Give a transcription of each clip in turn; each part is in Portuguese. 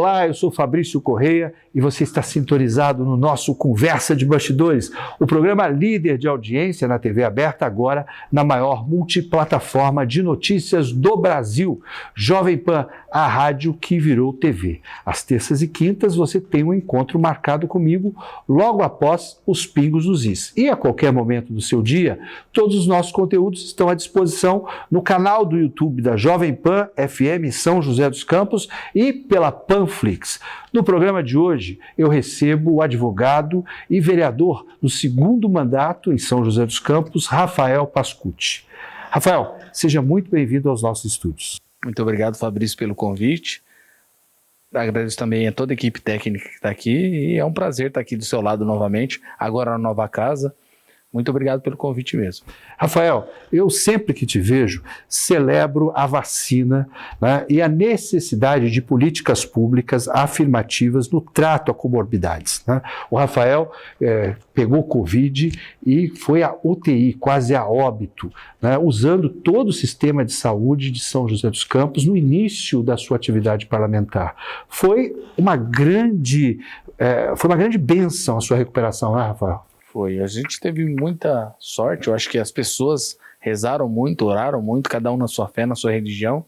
Olá, eu sou Fabrício Correia e você está sintonizado no nosso Conversa de Bastidores, o programa líder de audiência na TV aberta, agora na maior multiplataforma de notícias do Brasil, Jovem Pan, a rádio que virou TV. Às terças e quintas você tem um encontro marcado comigo logo após os Pingos dos Is. E a qualquer momento do seu dia, todos os nossos conteúdos estão à disposição no canal do YouTube da Jovem Pan FM São José dos Campos e pela Panflix. No programa de hoje, eu recebo o advogado e vereador do segundo mandato em São José dos Campos, Rafael Pascucci. Rafael, seja muito bem-vindo aos nossos estúdios. Muito obrigado, Fabrício, pelo convite. Agradeço também a toda a equipe técnica que está aqui e é um prazer estar aqui do seu lado novamente, agora na nova casa. Muito obrigado pelo convite mesmo. Rafael, eu sempre que te vejo celebro a vacina, né, e a necessidade de políticas públicas afirmativas no trato a comorbidades, né? O Rafael pegou Covid e foi à UTI, quase a óbito, né, usando todo o sistema de saúde de São José dos Campos no início da sua atividade parlamentar. Foi uma grande bênção a sua recuperação, né, Rafael? Foi, a gente teve muita sorte, eu acho que as pessoas rezaram muito, oraram muito, cada um na sua fé, na sua religião,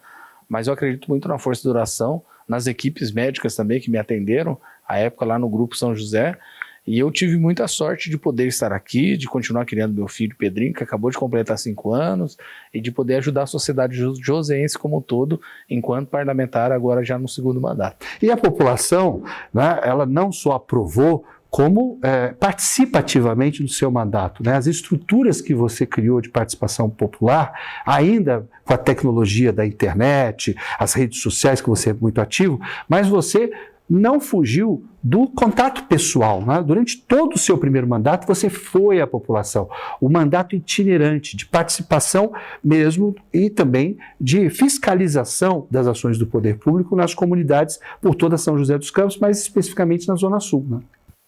mas eu acredito muito na força da oração, nas equipes médicas também que me atenderam, à época lá no Grupo São José, e eu tive muita sorte de poder estar aqui, de continuar criando meu filho Pedrinho, que acabou de completar 5 anos, e de poder ajudar a sociedade joseense como um todo, enquanto parlamentar, agora já no segundo mandato. E a população, né, ela não só aprovou, como participa ativamente do seu mandato, né? As estruturas que você criou de participação popular, ainda com a tecnologia da internet, as redes sociais que você é muito ativo, mas você não fugiu do contato pessoal, né? Durante todo o seu primeiro mandato, você foi à população. O mandato itinerante de participação mesmo e também de fiscalização das ações do poder público nas comunidades por toda São José dos Campos, mas especificamente na Zona Sul, né?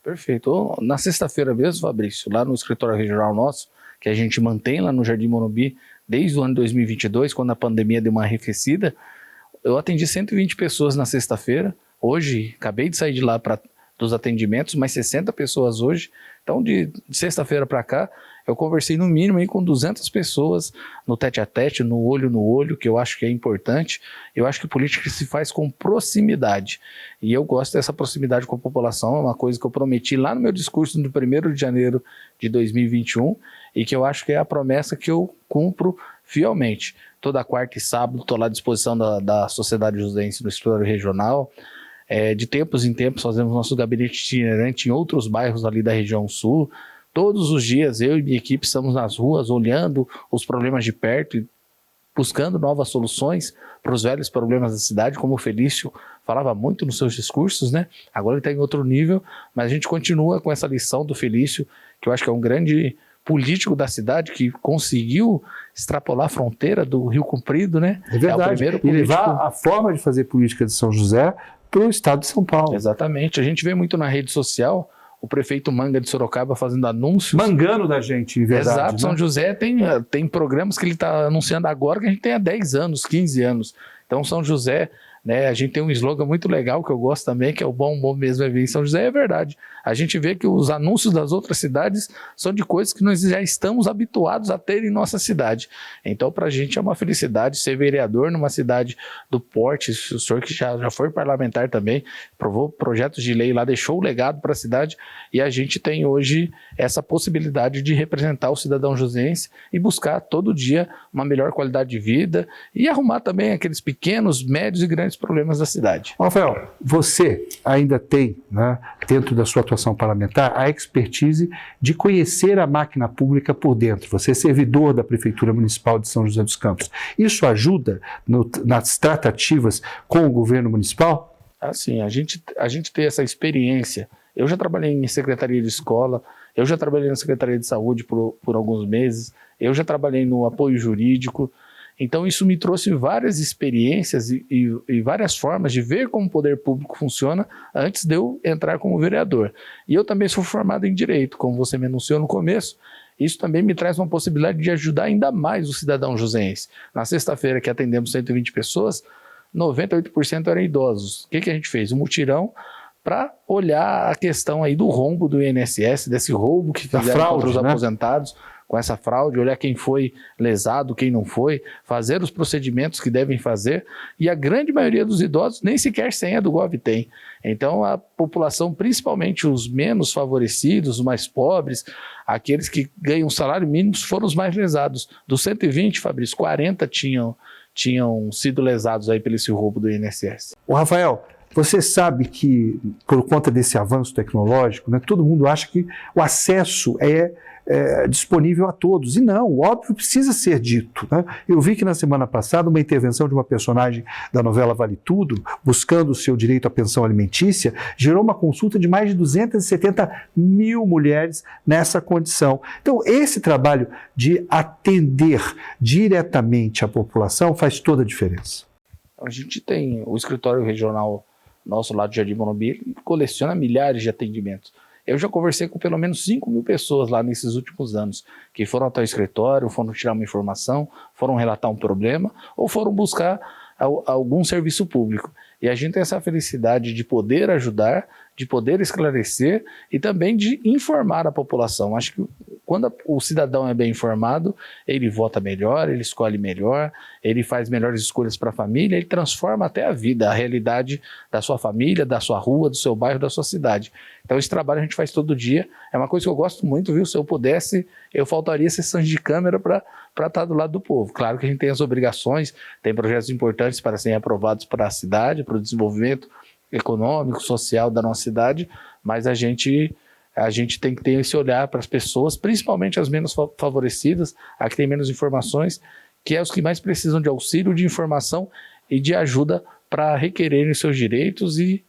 Perfeito. Na sexta-feira mesmo, Fabrício, lá no escritório regional nosso, que a gente mantém lá no Jardim Morumbi desde o ano 2022, quando a pandemia deu uma arrefecida, eu atendi 120 pessoas na sexta-feira. Hoje, acabei de sair de lá dos atendimentos, mais 60 pessoas hoje. Então, de sexta-feira para cá, eu conversei no mínimo aí com 200 pessoas no tete-a-tete, no olho, que eu acho que é importante. Eu acho que política se faz com proximidade. E eu gosto dessa proximidade com a população, é uma coisa que eu prometi lá no meu discurso no 1º de janeiro de 2021 e que eu acho que é a promessa que eu cumpro fielmente. Toda quarta e sábado estou lá à disposição da sociedade joseense no escritório regional. De tempos em tempos fazemos nosso gabinete itinerante em outros bairros ali da região sul. Todos os dias eu e minha equipe estamos nas ruas olhando os problemas de perto e buscando novas soluções para os velhos problemas da cidade, como o Felício falava muito nos seus discursos, né? Agora ele está em outro nível, mas a gente continua com essa lição do Felício, que eu acho que é um grande político da cidade que conseguiu extrapolar a fronteira do Rio Comprido, né? É verdade, o primeiro político... e levar a forma de fazer política de São José para o estado de São Paulo. Exatamente, a gente vê muito na rede social o prefeito Manga de Sorocaba fazendo anúncios. Mangando da gente, em verdade. Exato, né? São José tem programas que ele está anunciando agora que a gente tem há 10 anos, 15 anos. Então São José, né, a gente tem um slogan muito legal que eu gosto também, que é o bom mesmo é vir em São José, é verdade. A gente vê que os anúncios das outras cidades são de coisas que nós já estamos habituados a ter em nossa cidade. Então, para a gente é uma felicidade ser vereador numa cidade do porte. O senhor que já foi parlamentar também, provou projetos de lei lá, deixou o legado para a cidade, e a gente tem hoje essa possibilidade de representar o cidadão joseense e buscar todo dia uma melhor qualidade de vida e arrumar também aqueles pequenos, médios e grandes problemas da cidade. Rafael, você ainda tem, né, dentro da sua atuação parlamentar, a expertise de conhecer a máquina pública por dentro. Você é servidor da Prefeitura Municipal de São José dos Campos. Isso ajuda nas tratativas com o governo municipal? Assim, a gente tem essa experiência. Eu já trabalhei em secretaria de escola, eu já trabalhei na Secretaria de Saúde por alguns meses, eu já trabalhei no apoio jurídico. Então isso me trouxe várias experiências e várias formas de ver como o poder público funciona antes de eu entrar como vereador. E eu também sou formado em Direito, como você me anunciou no começo. Isso também me traz uma possibilidade de ajudar ainda mais o cidadão joseense. Na sexta-feira que atendemos 120 pessoas, 98% eram idosos. O que a gente fez? Um mutirão para olhar a questão aí do rombo do INSS, desse roubo que fizeram contra os aposentados, com essa fraude, olhar quem foi lesado, quem não foi, fazer os procedimentos que devem fazer, e a grande maioria dos idosos nem sequer senha do Gov tem. Então a população, principalmente os menos favorecidos, os mais pobres, aqueles que ganham salário mínimo, foram os mais lesados. Dos 120, Fabrício, 40 tinham sido lesados aí pelo esse roubo do INSS. Ô Rafael, você sabe que, por conta desse avanço tecnológico, né, todo mundo acha que o acesso é disponível a todos. E não, o óbvio precisa ser dito, né? Eu vi que na semana passada uma intervenção de uma personagem da novela Vale Tudo, buscando o seu direito à pensão alimentícia, gerou uma consulta de mais de 270 mil mulheres nessa condição. Então, esse trabalho de atender diretamente a população faz toda a diferença. A gente tem o escritório regional nosso lá do Jardim Morumbi, ele coleciona milhares de atendimentos. Eu já conversei com pelo menos 5 mil pessoas lá nesses últimos anos, que foram até o escritório, foram tirar uma informação, foram relatar um problema, ou foram buscar algum serviço público. E a gente tem essa felicidade de poder ajudar, de poder esclarecer e também de informar a população. Acho que quando o cidadão é bem informado, ele vota melhor, ele escolhe melhor, ele faz melhores escolhas para a família, ele transforma até a vida, a realidade da sua família, da sua rua, do seu bairro, da sua cidade. Então esse trabalho a gente faz todo dia, é uma coisa que eu gosto muito, viu? Se eu pudesse, eu faltaria sessões de câmera para estar do lado do povo. Claro que a gente tem as obrigações, tem projetos importantes para serem aprovados para a cidade, para o desenvolvimento econômico, social da nossa cidade, mas a gente tem que ter esse olhar para as pessoas, principalmente as menos favorecidas, a que tem menos informações, que é os que mais precisam de auxílio, de informação e de ajuda para requererem seus direitos e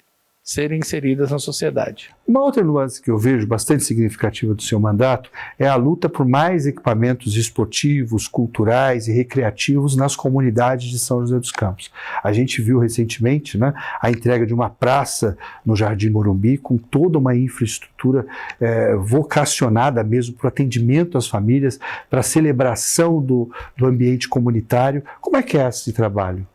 serem inseridas na sociedade. Uma outra nuance que eu vejo bastante significativa do seu mandato é a luta por mais equipamentos esportivos, culturais e recreativos nas comunidades de São José dos Campos. A gente viu recentemente, né, a entrega de uma praça no Jardim Morumbi com toda uma infraestrutura vocacionada mesmo para o atendimento às famílias, para a celebração do ambiente comunitário. Como é que é esse trabalho?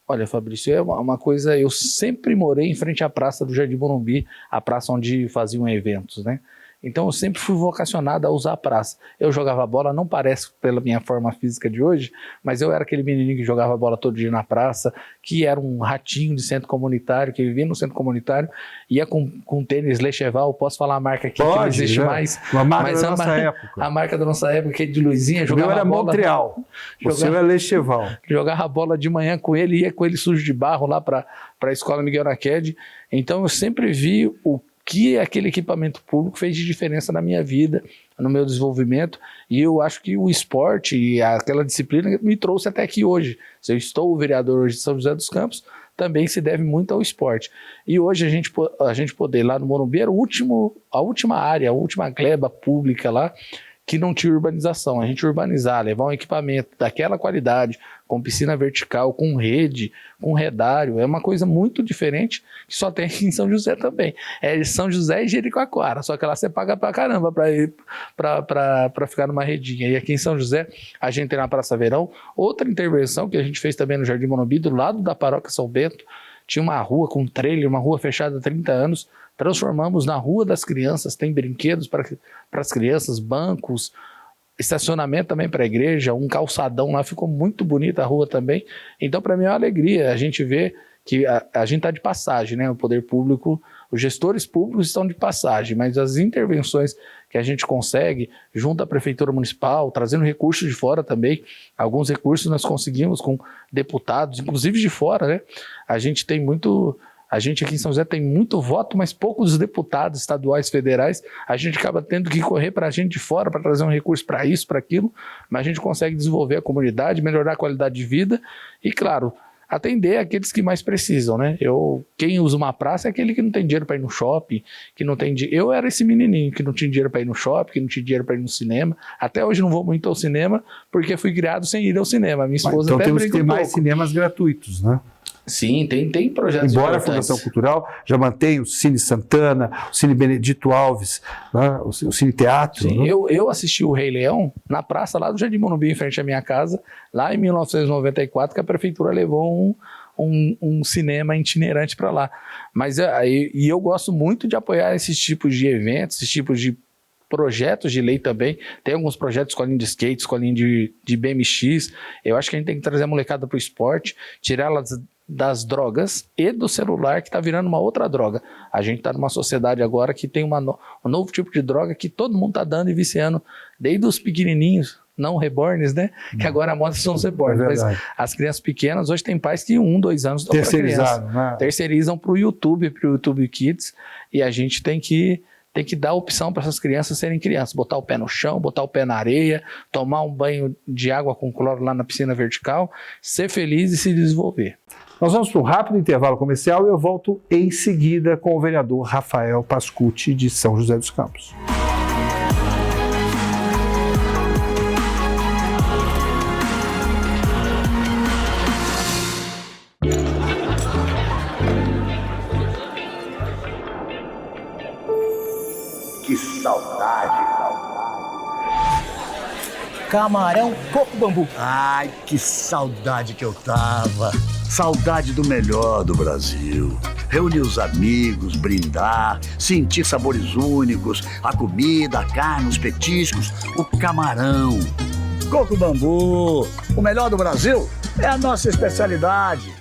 Olha, Fabrício, é uma coisa, eu sempre morei em frente à praça do Jardim Morumbi, a praça onde faziam eventos, né? Então eu sempre fui vocacionado a usar a praça. Eu jogava bola, não parece pela minha forma física de hoje, mas eu era aquele menininho que jogava bola todo dia na praça, que era um ratinho de centro comunitário, que vivia no centro comunitário, ia com tênis Lecheval, posso falar a marca aqui, pode, que não existe mais. Uma marca da nossa época. A marca da nossa época, que é de Luizinha, jogava bola. O meu era bola, Montreal, o seu é Lecheval. Jogava bola de manhã com ele, ia com ele sujo de barro lá para a escola Miguel Naquede. Então eu sempre vi o que aquele equipamento público fez de diferença na minha vida, no meu desenvolvimento, e eu acho que o esporte e aquela disciplina me trouxe até aqui hoje. Se eu estou o vereador hoje de São José dos Campos, também se deve muito ao esporte. E hoje a gente poder, lá no Morumbi, era a última área, a última gleba pública lá, que não tinha urbanização. A gente urbanizar, levar um equipamento daquela qualidade, com piscina vertical, com rede, com redário, é uma coisa muito diferente, que só tem aqui em São José também. É São José e Jericoacoara, só que lá você paga pra caramba para ficar numa redinha. E aqui em São José, a gente tem na Praça Verão, outra intervenção que a gente fez também no Jardim Morumbi, do lado da Paróquia São Bento, tinha uma rua com trailer, uma rua fechada há 30 anos, transformamos na Rua das Crianças, tem brinquedos para as crianças, bancos, estacionamento também para a igreja, um calçadão lá, ficou muito bonita a rua também. Então, para mim é uma alegria a gente ver que a gente está de passagem, né? O poder público, os gestores públicos estão de passagem, mas as intervenções que a gente consegue, junto à Prefeitura Municipal, trazendo recursos de fora também, alguns recursos nós conseguimos com deputados, inclusive de fora, né? A gente aqui em São José tem muito voto, mas poucos deputados estaduais, federais. A gente acaba tendo que correr para a gente de fora para trazer um recurso para isso, para aquilo, mas a gente consegue desenvolver a comunidade, melhorar a qualidade de vida e, claro, atender aqueles que mais precisam, né? Quem usa uma praça é aquele que não tem dinheiro para ir no shopping, que não tem Eu era esse menininho que não tinha dinheiro para ir no shopping, que não tinha dinheiro para ir no cinema. Até hoje não vou muito ao cinema, porque fui criado sem ir ao cinema. Minha esposa então até temos que ter mais cinemas gratuitos, né? Sim, tem projetos Embora a Fundação Cultural já mantenha o Cine Santana, o Cine Benedito Alves, né? o Cine Teatro. Sim, né? eu assisti o Rei Leão na praça lá do Jardim Morumbi, em frente à minha casa, lá em 1994, que a prefeitura levou um cinema itinerante para lá. Mas eu gosto muito de apoiar esses tipos de eventos, esses tipos de projetos de lei também. Tem alguns projetos, escolinha de skate, escolinha de BMX. Eu acho que a gente tem que trazer a molecada para o esporte, tirá-las das drogas e do celular, que está virando uma outra droga. A gente está numa sociedade agora que tem um novo tipo de droga que todo mundo está dando e viciando, desde os pequenininhos, não reborns, né? Que agora a moda são os reborns. Mas as crianças pequenas, hoje tem pais que 1, 2 anos dão para criança. Né? Terceirizam para o YouTube Kids, e a gente tem que dar opção para essas crianças serem crianças, botar o pé no chão, botar o pé na areia, tomar um banho de água com cloro lá na piscina vertical, ser feliz e se desenvolver. Nós vamos para um rápido intervalo comercial e eu volto em seguida com o vereador Rafael Pascucci, de São José dos Campos. Que saudade! Camarão coco bambu. Ai, que saudade que eu tava! Saudade do melhor do Brasil. Reunir os amigos, brindar, sentir sabores únicos, a comida, a carne, os petiscos, o camarão. Coco bambu, o melhor do Brasil é a nossa especialidade.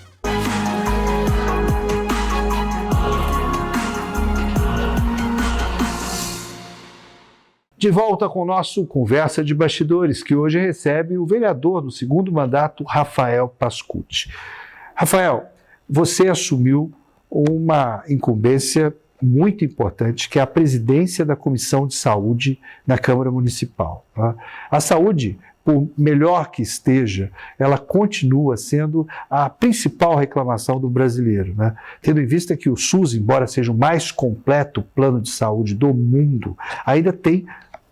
De volta com o nosso Conversa de Bastidores, que hoje recebe o vereador do segundo mandato, Rafael Pascucci. Rafael, você assumiu uma incumbência muito importante, que é a presidência da Comissão de Saúde na Câmara Municipal. A saúde, por melhor que esteja, ela continua sendo a principal reclamação do brasileiro, né? Tendo em vista que o SUS, embora seja o mais completo plano de saúde do mundo, ainda tem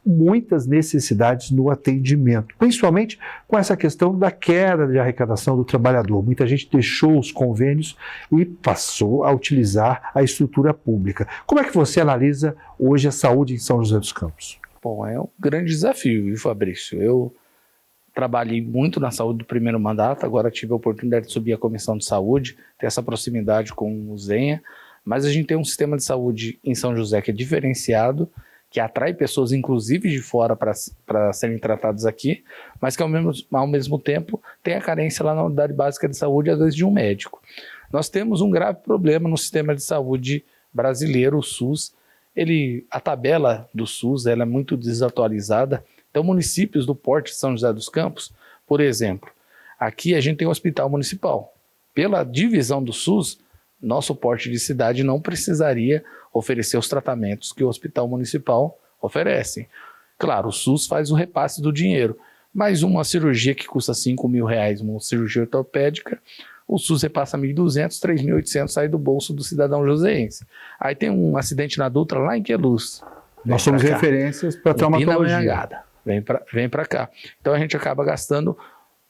muitas necessidades no atendimento, principalmente com essa questão da queda de arrecadação do trabalhador. Muita gente deixou os convênios e passou a utilizar a estrutura pública. Como é que você analisa hoje a saúde em São José dos Campos? Bom, é um grande desafio, viu, Fabrício? Eu trabalhei muito na saúde do primeiro mandato, agora tive a oportunidade de subir a comissão de saúde, ter essa proximidade com o Zenha, mas a gente tem um sistema de saúde em São José que é diferenciado, que atrai pessoas, inclusive de fora, para serem tratadas aqui, mas que ao mesmo tempo tem a carência lá na unidade básica de saúde, às vezes de um médico. Nós temos um grave problema no sistema de saúde brasileiro, o SUS. A tabela do SUS ela é muito desatualizada. Então, municípios do porte de São José dos Campos, por exemplo, aqui a gente tem um hospital municipal. Pela divisão do SUS, nosso porte de cidade não precisaria oferecer os tratamentos que o hospital municipal oferece. Claro, o SUS faz o repasse do dinheiro, mas uma cirurgia que custa R$5.000, uma cirurgia ortopédica, o SUS repassa R$1.200, R$3.800 sai do bolso do cidadão joseense. Aí tem um acidente na Dutra lá em Queluz. Nós somos referências para traumatologia. Vem para cá. Então a gente acaba gastando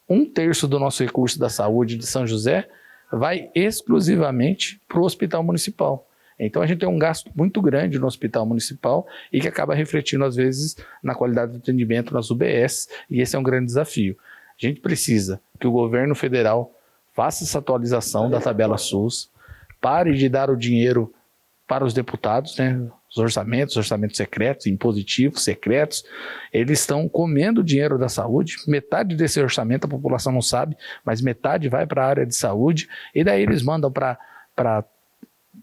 1/3 do nosso recurso da saúde de São José, vai exclusivamente para o hospital municipal. Então a gente tem um gasto muito grande no hospital municipal e que acaba refletindo às vezes na qualidade do atendimento nas UBS, e esse é um grande desafio. A gente precisa que o governo federal faça essa atualização da tabela SUS, pare de dar o dinheiro para os deputados, né? Os orçamentos secretos, impositivos secretos, eles estão comendo o dinheiro da saúde. Metade desse orçamento a população não sabe, mas metade vai para a área de saúde, e daí eles mandam para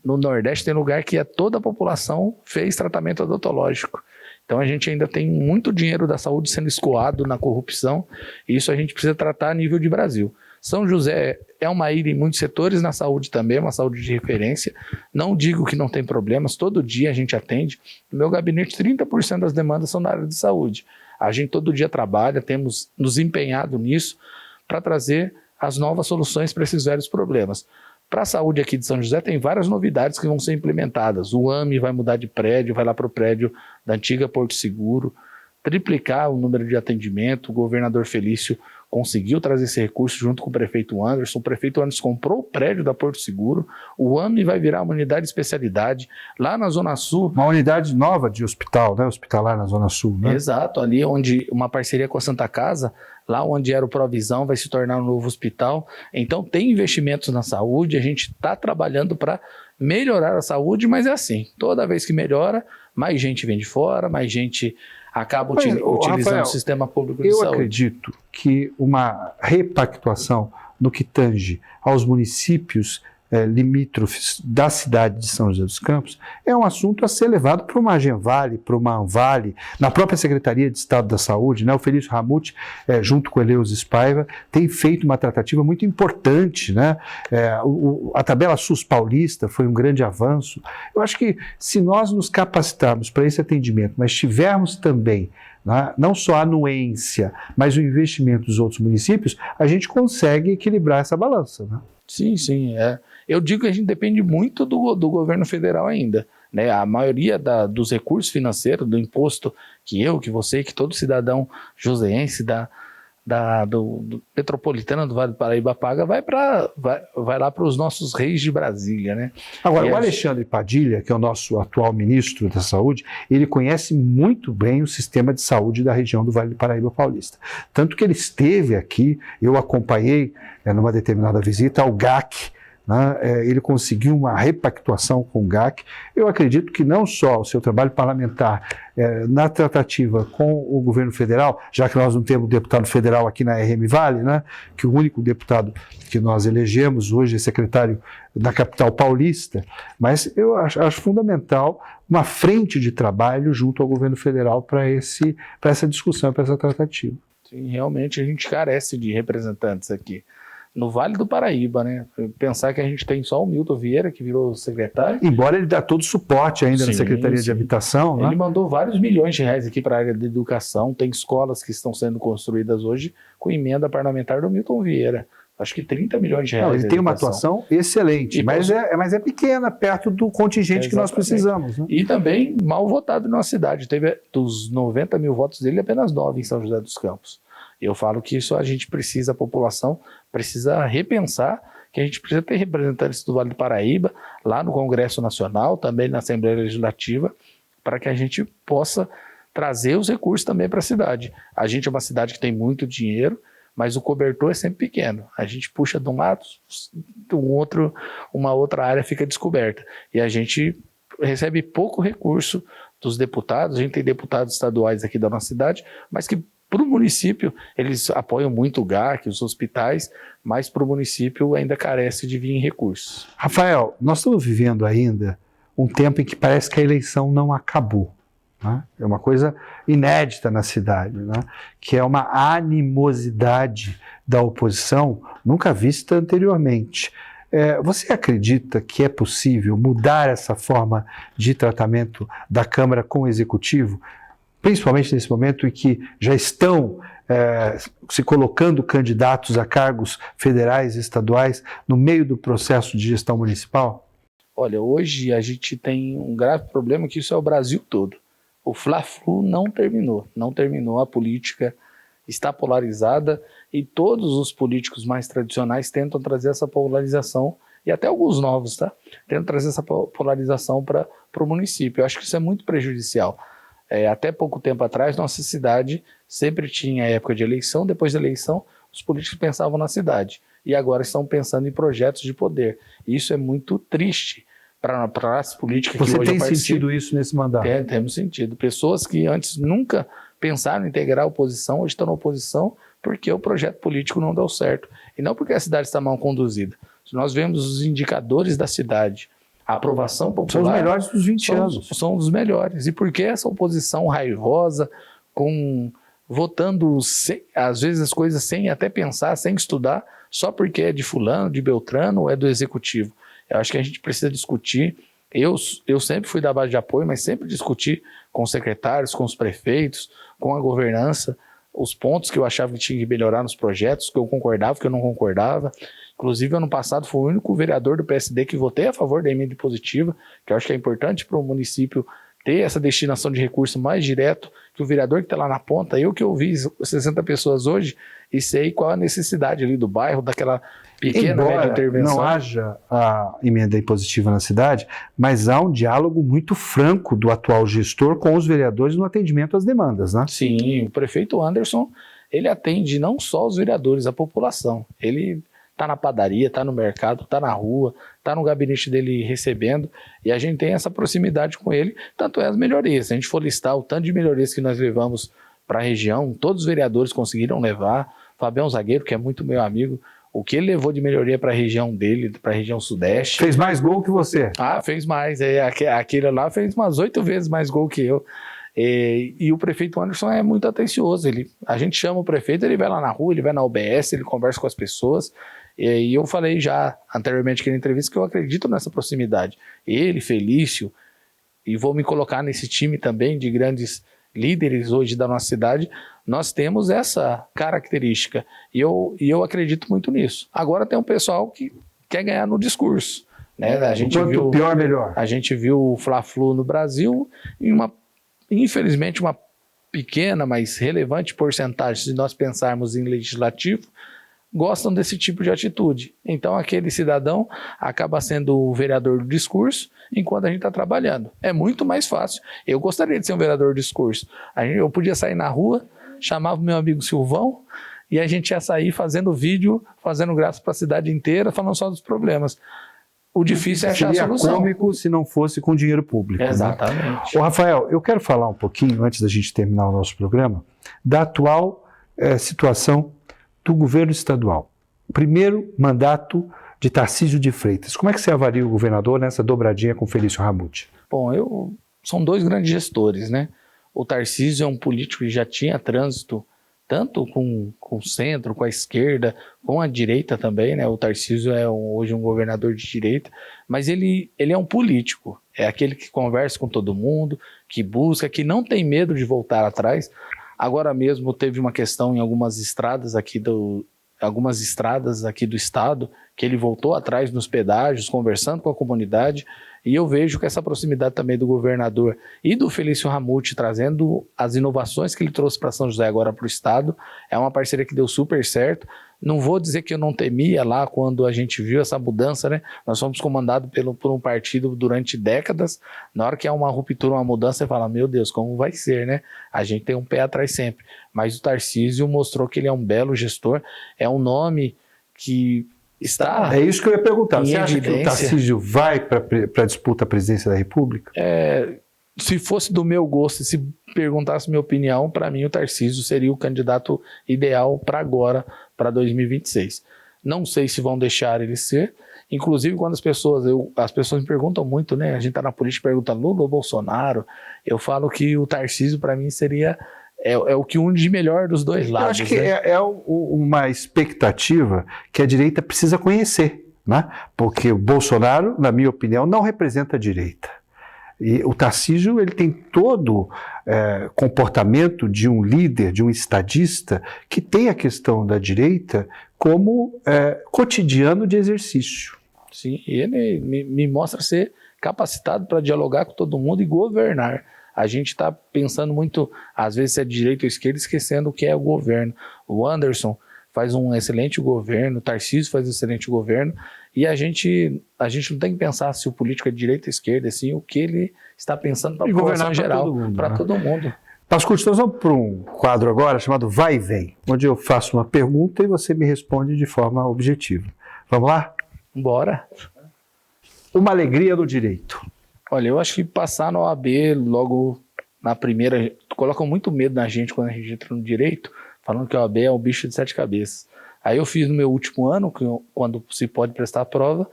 no Nordeste tem lugar que toda a população fez tratamento odontológico. Então a gente ainda tem muito dinheiro da saúde sendo escoado na corrupção, e isso a gente precisa tratar a nível de Brasil. São José é uma ilha em muitos setores, na saúde também, uma saúde de referência. Não digo que não tem problemas, todo dia a gente atende. No meu gabinete, 30% das demandas são na área de saúde. A gente todo dia trabalha, temos nos empenhado nisso para trazer as novas soluções para esses velhos problemas. Para a saúde aqui de São José tem várias novidades que vão ser implementadas. O AME vai mudar de prédio, vai lá para o prédio da antiga Porto Seguro, triplicar o número de atendimento. O governador Felício conseguiu trazer esse recurso junto com o prefeito Anderson. O prefeito Anderson comprou o prédio da Porto Seguro. O AMI vai virar uma unidade de especialidade lá na Zona Sul. Uma unidade nova de hospital, né? Hospitalar na Zona Sul, né? Exato, ali onde uma parceria com a Santa Casa, lá onde era o Provisão, vai se tornar um novo hospital. Então tem investimentos na saúde, a gente está trabalhando para melhorar a saúde, mas é assim, toda vez que melhora, mais gente vem de fora, mais gente acaba utilizando Rafael, o sistema público de eu saúde. acredito que uma repactuação no que tange aos municípios limítrofes da cidade de São José dos Campos é um assunto a ser levado para uma Agenvale, para uma Anvale, na própria Secretaria de Estado da Saúde, né? O Felício Ramute, junto com o Eleus Spaiva, tem feito uma tratativa muito importante, né? A tabela SUS paulista foi um grande avanço. Eu acho que se nós nos capacitarmos para esse atendimento, mas tivermos também não só a anuência, mas o investimento dos outros municípios, a gente consegue equilibrar essa balança, né? Sim. Eu digo que a gente depende muito do governo federal ainda, né? A maioria dos recursos financeiros, do imposto que você, que todo cidadão joseense do metropolitano do Vale do Paraíba paga, vai lá para os nossos reis de Brasília, né? Agora, o Alexandre Padilha, que é o nosso atual ministro da Saúde, ele conhece muito bem o sistema de saúde da região do Vale do Paraíba Paulista. Tanto que ele esteve aqui, eu acompanhei numa determinada visita ao GAC, né? Ele conseguiu uma repactuação com o GAC. Eu acredito que não só o seu trabalho parlamentar na tratativa com o governo federal, já que nós não temos deputado federal aqui na RM Vale, né? Que o único deputado que nós elegemos hoje é secretário da capital paulista, mas eu acho fundamental uma frente de trabalho junto ao governo federal para essa discussão, para essa tratativa. Sim, realmente a gente carece de representantes aqui. No Vale do Paraíba, né? Pensar que a gente tem só o Milton Vieira, que virou secretário. Embora ele dê todo o suporte ainda na Secretaria de Habitação, né? Ele mandou vários milhões de reais aqui para a área de educação. Tem escolas que estão sendo construídas hoje com emenda parlamentar do Milton Vieira. Acho que 30 milhões de reais. Não, ele tem uma atuação excelente, mas é pequena, perto do contingente que nós precisamos. Né? E também mal votado na nossa cidade. Teve dos 90 mil votos dele, apenas 9 em São José dos Campos. Eu falo que isso a gente precisa, a população precisa repensar, que a gente precisa ter representantes do Vale do Paraíba, lá no Congresso Nacional, também na Assembleia Legislativa, para que a gente possa trazer os recursos também para a cidade. A gente é uma cidade que tem muito dinheiro, mas o cobertor é sempre pequeno. A gente puxa de um lado, do outro, uma outra área fica descoberta. E a gente recebe pouco recurso dos deputados. A gente tem deputados estaduais aqui da nossa cidade, mas que para o município, eles apoiam muito o GAC, os hospitais, mas para o município ainda carece de vir em recursos. Rafael, nós estamos vivendo ainda um tempo em que parece que a eleição não acabou. Né? É uma coisa inédita na cidade, né? Que é uma animosidade da oposição nunca vista anteriormente. Você acredita que é possível mudar essa forma de tratamento da Câmara com o Executivo? Principalmente nesse momento em que já estão se colocando candidatos a cargos federais e estaduais no meio do processo de gestão municipal? Olha, hoje a gente tem um grave problema que isso é o Brasil todo. O Fla-Flu não terminou, a política está polarizada e todos os políticos mais tradicionais tentam trazer essa polarização, e até alguns novos, tá? Tentam trazer essa polarização para o município. Eu acho que isso é muito prejudicial. Até pouco tempo atrás, nossa cidade sempre tinha época de eleição, depois da eleição, os políticos pensavam na cidade, e agora estão pensando em projetos de poder. E isso é muito triste para as políticas que hoje eu participo. Você tem sentido isso nesse mandato? Temos sentido. Pessoas que antes nunca pensaram em integrar a oposição, hoje estão na oposição porque o projeto político não deu certo. E não porque a cidade está mal conduzida. Se nós vemos os indicadores da cidade, a aprovação popular... São os melhores dos 20 anos. São os melhores. E por que essa oposição raivosa, votando, às vezes, as coisas sem até pensar, sem estudar, só porque é de fulano, de Beltrano ou é do executivo? Eu acho que a gente precisa discutir. Eu sempre fui da base de apoio, mas sempre discuti com os secretários, com os prefeitos, com a governança, os pontos que eu achava que tinha que melhorar nos projetos, que eu concordava, que eu não concordava. Inclusive, ano passado, fui o único vereador do PSD que votei a favor da emenda impositiva, que eu acho que é importante para o município ter essa destinação de recurso mais direto, que o vereador que está lá na ponta, eu que ouvi 60 pessoas hoje e sei qual a necessidade ali do bairro, daquela pequena média intervenção. Não haja a emenda impositiva na cidade, mas há um diálogo muito franco do atual gestor com os vereadores no atendimento às demandas, né? Sim, o prefeito Anderson, ele atende não só os vereadores, a população. Ele está na padaria, está no mercado, está na rua, está no gabinete dele recebendo, e a gente tem essa proximidade com ele, tanto é as melhorias. Se a gente for listar o tanto de melhorias que nós levamos para a região, todos os vereadores conseguiram levar. Fabião Zagueiro, que é muito meu amigo, o que ele levou de melhoria para a região dele, para a região sudeste. Fez mais gol que você. Ah, fez mais. Aquele lá fez umas 8 vezes mais gol que eu. E o prefeito Anderson é muito atencioso. A gente chama o prefeito, ele vai lá na rua, ele vai na UBS, ele conversa com as pessoas. E eu falei já anteriormente aqui na entrevista que eu acredito nessa proximidade. Ele, Felício, e vou me colocar nesse time também de grandes líderes hoje da nossa cidade, nós temos essa característica. E eu acredito muito nisso. Agora tem um pessoal que quer ganhar no discurso. Né? Quanto pior, melhor. A gente viu o Fla-Flu no Brasil e infelizmente uma pequena, mas relevante porcentagem, se nós pensarmos em legislativo, gostam desse tipo de atitude. Então aquele cidadão acaba sendo o vereador do discurso enquanto a gente está trabalhando. É muito mais fácil. Eu gostaria de ser um vereador do discurso. Eu podia sair na rua, chamava o meu amigo Silvão e a gente ia sair fazendo vídeo, fazendo graça para a cidade inteira, falando só dos problemas. O difícil é achar a solução. Seria cômico se não fosse com dinheiro público. Exatamente. Né? Ô, Rafael, eu quero falar um pouquinho, antes da gente terminar o nosso programa, da atual situação do governo estadual. Primeiro mandato de Tarcísio de Freitas. Como é que você avalia o governador nessa dobradinha com Felício Ramute? Bom, são dois grandes gestores, né? O Tarcísio é um político que já tinha trânsito tanto com o centro, com a esquerda, com a direita também, né? O Tarcísio é hoje um governador de direita, mas ele é um político, é aquele que conversa com todo mundo, que busca, que não tem medo de voltar atrás. Agora mesmo teve uma questão em algumas estradas aqui do estado, que ele voltou atrás nos pedágios, conversando com a comunidade, e eu vejo que essa proximidade também do governador e do Felício Ramute, trazendo as inovações que ele trouxe para São José agora para o estado, é uma parceria que deu super certo. Não vou dizer que eu não temia lá quando a gente viu essa mudança, né? Nós fomos comandados por um partido durante décadas. Na hora que há uma ruptura, uma mudança, você fala, meu Deus, como vai ser, né? A gente tem um pé atrás sempre. Mas o Tarcísio mostrou que ele é um belo gestor, é um nome que está... É isso que eu ia perguntar. Você acha evidência. Que o Tarcísio vai para a disputa à presidência da República? Se fosse do meu gosto, se perguntasse minha opinião, para mim o Tarcísio seria o candidato ideal para agora, para 2026. Não sei se vão deixar ele ser. Inclusive, quando as pessoas me perguntam muito, né? A gente está na política, pergunta Lula ou Bolsonaro. Eu falo que o Tarcísio, para mim, seria o que une de melhor dos dois lados. Eu acho que né? Uma expectativa que a direita precisa conhecer, né? Porque o Bolsonaro, na minha opinião, não representa a direita. E o Tarcísio, ele tem todo comportamento de um líder, de um estadista, que tem a questão da direita como cotidiano de exercício. Sim, e ele me mostra ser capacitado para dialogar com todo mundo e governar. A gente está pensando muito, às vezes, se é direita ou esquerda, esquecendo o que é o governo. O Anderson faz um excelente governo, o Tarcísio faz um excelente governo, e a gente não tem que pensar se o político é de direita ou esquerda, assim, o que ele está pensando para a população geral, para todo mundo. Pascoal, nós vamos para um quadro agora chamado Vai e Vem, onde eu faço uma pergunta e você me responde de forma objetiva. Vamos lá? Bora. Uma alegria no direito. Olha, eu acho que passar na OAB logo na primeira, colocam muito medo na gente quando a gente entra no direito, falando que a OAB é um bicho de 7 cabeças. Aí eu fiz no meu último ano, quando se pode prestar a prova,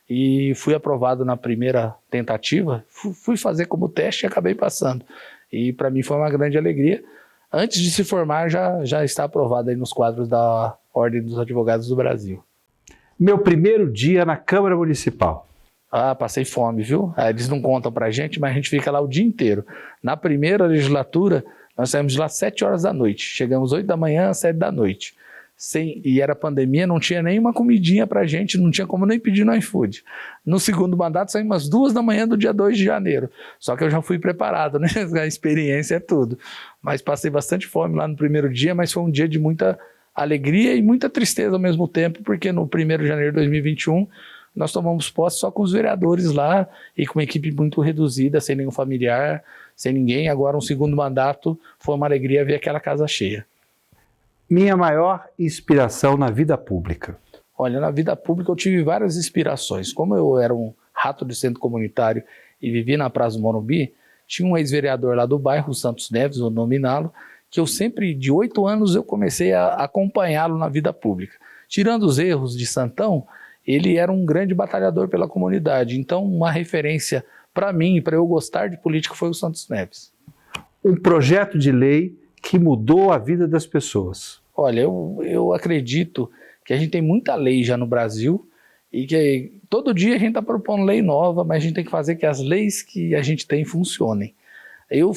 e fui aprovado na primeira tentativa, fui fazer como teste e acabei passando. E para mim foi uma grande alegria. Antes de se formar, já está aprovado aí nos quadros da Ordem dos Advogados do Brasil. Meu primeiro dia na Câmara Municipal. Ah, passei fome, viu? Eles não contam pra gente, mas a gente fica lá o dia inteiro. Na primeira legislatura, nós saímos de lá às 7 horas da noite. Chegamos 8 da manhã às 7 da noite. e era pandemia, não tinha nenhuma comidinha pra gente, não tinha como nem pedir no iFood. No segundo mandato saímos às 2 da manhã do dia 2 de janeiro. Só que eu já fui preparado, né? A experiência é tudo. Mas passei bastante fome lá no primeiro dia, mas foi um dia de muita alegria e muita tristeza ao mesmo tempo, porque no 1º de janeiro de 2021 nós tomamos posse só com os vereadores lá e com uma equipe muito reduzida, sem nenhum familiar, sem ninguém. Agora um segundo mandato foi uma alegria ver aquela casa cheia. Minha maior inspiração na vida pública? Olha, na vida pública eu tive várias inspirações. Como eu era um rato de centro comunitário e vivi na Praça do Morumbi, tinha um ex-vereador lá do bairro, Santos Neves, vou nominá-lo, que eu sempre, de 8 anos, eu comecei a acompanhá-lo na vida pública. Tirando os erros de Santão, ele era um grande batalhador pela comunidade. Então, uma referência para mim, para eu gostar de política, foi o Santos Neves. Um projeto de lei que mudou a vida das pessoas? Olha, eu acredito que a gente tem muita lei já no Brasil e que todo dia a gente está propondo lei nova, mas a gente tem que fazer que as leis que a gente tem funcionem. Eu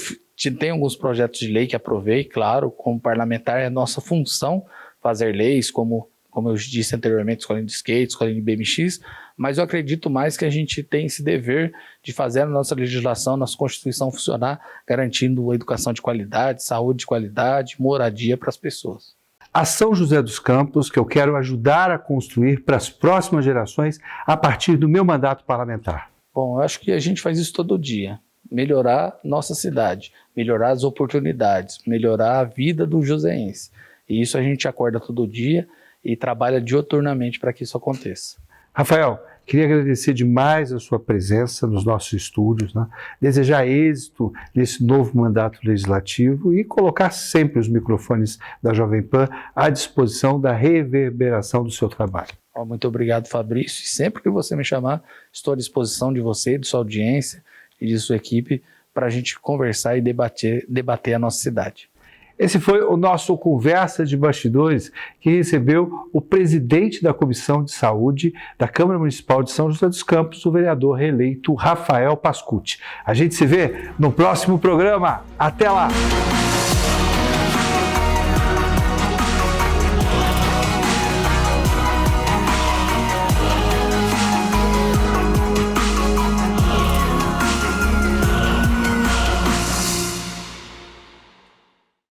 tenho alguns projetos de lei que aprovei, claro, como parlamentar é nossa função fazer leis, como eu disse anteriormente, escolinha de skate, escolinha de BMX, mas eu acredito mais que a gente tem esse dever de fazer a nossa legislação, nossa Constituição funcionar, garantindo educação de qualidade, saúde de qualidade, moradia para as pessoas. A São José dos Campos, que eu quero ajudar a construir para as próximas gerações a partir do meu mandato parlamentar. Bom, eu acho que a gente faz isso todo dia. Melhorar nossa cidade, melhorar as oportunidades, melhorar a vida do joseense. E isso a gente acorda todo dia e trabalha diuturnamente para que isso aconteça. Rafael, queria agradecer demais a sua presença nos nossos estúdios, né? Desejar êxito nesse novo mandato legislativo e colocar sempre os microfones da Jovem Pan à disposição da reverberação do seu trabalho. Muito obrigado, Fabrício. E sempre que você me chamar, estou à disposição de você, de sua audiência e de sua equipe para a gente conversar e debater a nossa cidade. Esse foi o nosso Conversa de Bastidores, que recebeu o presidente da Comissão de Saúde da Câmara Municipal de São José dos Campos, o vereador reeleito Rafael Pascucci. A gente se vê no próximo programa. Até lá!